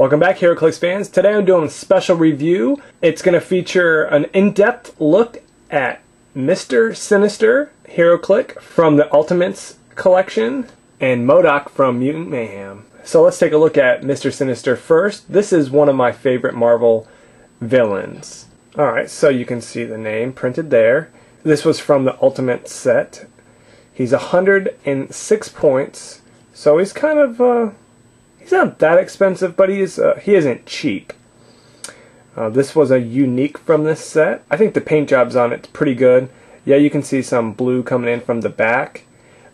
Welcome back, Heroclix fans. Today I'm doing a special review. It's going to feature an in-depth look at Mr. Sinister, Heroclix from the Ultimates collection, and MODOK from Mutant Mayhem. So let's take a look at Mr. Sinister first. This is one of my favorite Marvel villains. Alright, so you can see the name printed there. This was from the Ultimate set. He's 106 points, so he's kind of, he's not that expensive, but he isn't cheap. This was a unique from this set. I think the paint jobs on it's pretty good. Yeah, you can see some blue coming in from the back,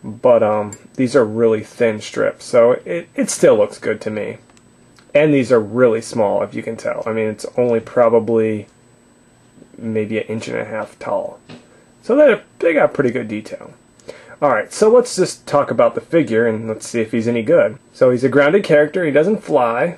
but these are really thin strips, so it still looks good to me. And these are really small, if you can tell. I mean, it's only probably maybe 1.5 inches tall. So they got pretty good detail. Alright, so let's just talk about the figure and let's see if he's any good. So he's a grounded character, he doesn't fly,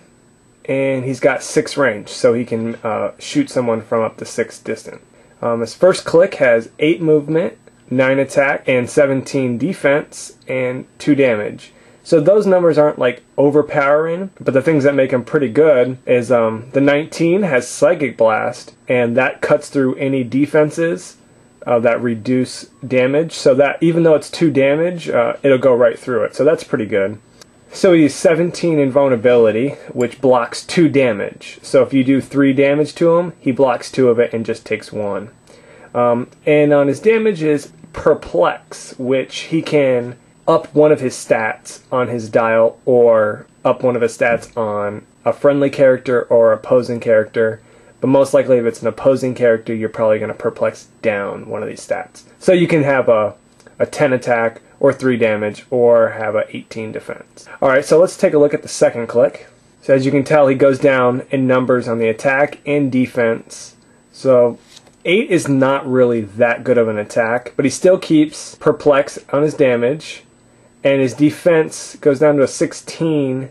and he's got 6 range, so he can shoot someone from up to 6 distant. His first click has 8 movement, 9 attack, and 17 defense, and 2 damage. So those numbers aren't like overpowering, but the things that make him pretty good is the 19 has Psychic Blast, and that cuts through any defenses that reduce damage, so that even though it's 2 damage, it'll go right through it, so that's pretty good. So he's 17 invulnerability, which blocks 2 damage. So if you do 3 damage to him, he blocks 2 of it and just takes 1. And on his damage is Perplex, which he can up one of his stats on his dial, or up one of his stats on a friendly character or opposing character. But most likely if it's an opposing character, you're probably going to perplex down one of these stats. So you can have a 10 attack, or 3 damage, or have a 18 defense. Alright, so let's take a look at the second click. So as you can tell, he goes down in numbers on the attack and defense. So 8 is not really that good of an attack, but he still keeps perplex on his damage, and his defense goes down to a 16,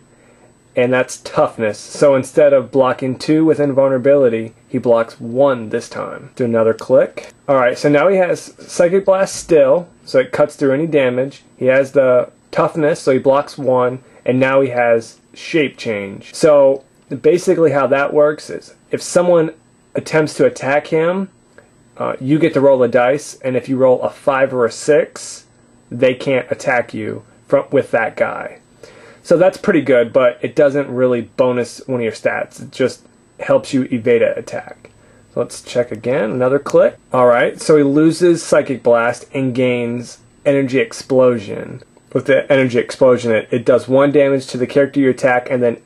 and that's toughness. So instead of blocking 2 with invulnerability, he blocks 1 this time. Do another click. Alright, so now he has Psychic Blast still, so it cuts through any damage. He has the toughness, so he blocks 1, and now he has Shape Change. So basically how that works is if someone attempts to attack him, you get to roll a dice, and if you roll a 5 or a 6, they can't attack you with that guy. So that's pretty good, but it doesn't really bonus one of your stats. It just helps you evade an attack. So let's check again. Another click. Alright, so he loses Psychic Blast and gains Energy Explosion. With the Energy Explosion, it does 1 damage to the character you attack, and then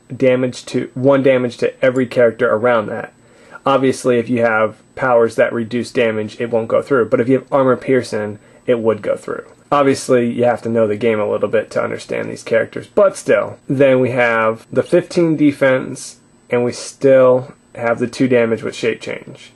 1 damage to every character around that. Obviously, if you have powers that reduce damage, it won't go through. But if you have Armor Piercing, it would go through. Obviously, you have to know the game a little bit to understand these characters, but still. Then we have the 15 defense, and we still have the 2 damage with Shape Change.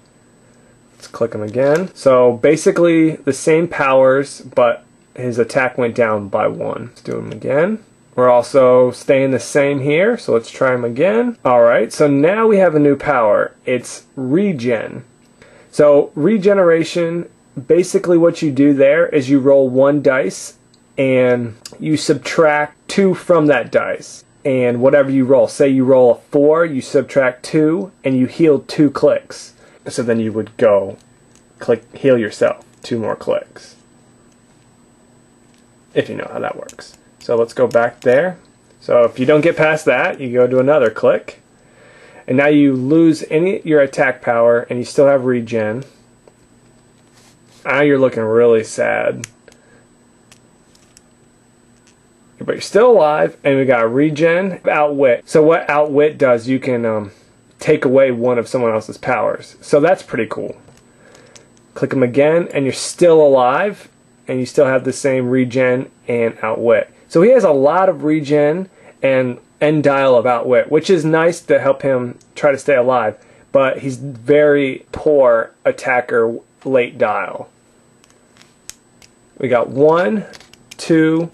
Let's click him again. So basically the same powers, but his attack went down by 1. Let's do him again. We're also staying the same here, so let's try him again. Alright, so now we have a new power. It's Regen. So regeneration, basically what you do there is you roll 1 dice and you subtract 2 from that dice. And whatever you roll, say you roll a 4, you subtract 2 and you heal 2 clicks. So then you would go heal yourself 2 more clicks. If you know how that works. So let's go back there. So if you don't get past that, you go to another click. And now you lose your attack power and you still have regen. Now you're looking really sad. But you're still alive, and we got regen, outwit. So what outwit does, you can take away one of someone else's powers. So that's pretty cool. Click them again, and you're still alive, and you still have the same regen and outwit. So he has a lot of regen and end dial of outwit, which is nice to help him try to stay alive. But he's very poor attacker late dial. We got 1, 2.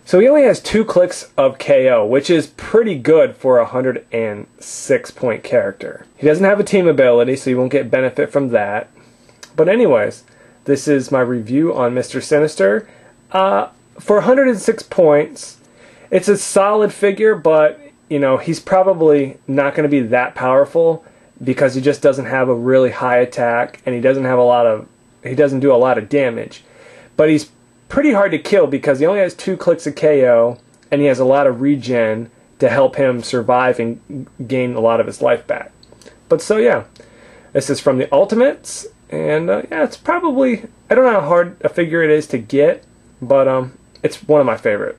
So he only has 2 clicks of KO, which is pretty good for a 106 point character. He doesn't have a team ability, so you won't get benefit from that. But anyways, this is my review on Mr. Sinister. For 106 points, it's a solid figure, but you know, he's probably not going to be that powerful because he just doesn't have a really high attack and he doesn't do a lot of damage. But he's pretty hard to kill because he only has 2 clicks of KO and he has a lot of regen to help him survive and gain a lot of his life back. But so yeah, this is from the Ultimates, and yeah, it's probably, I don't know how hard a figure it is to get, but it's one of my favorites.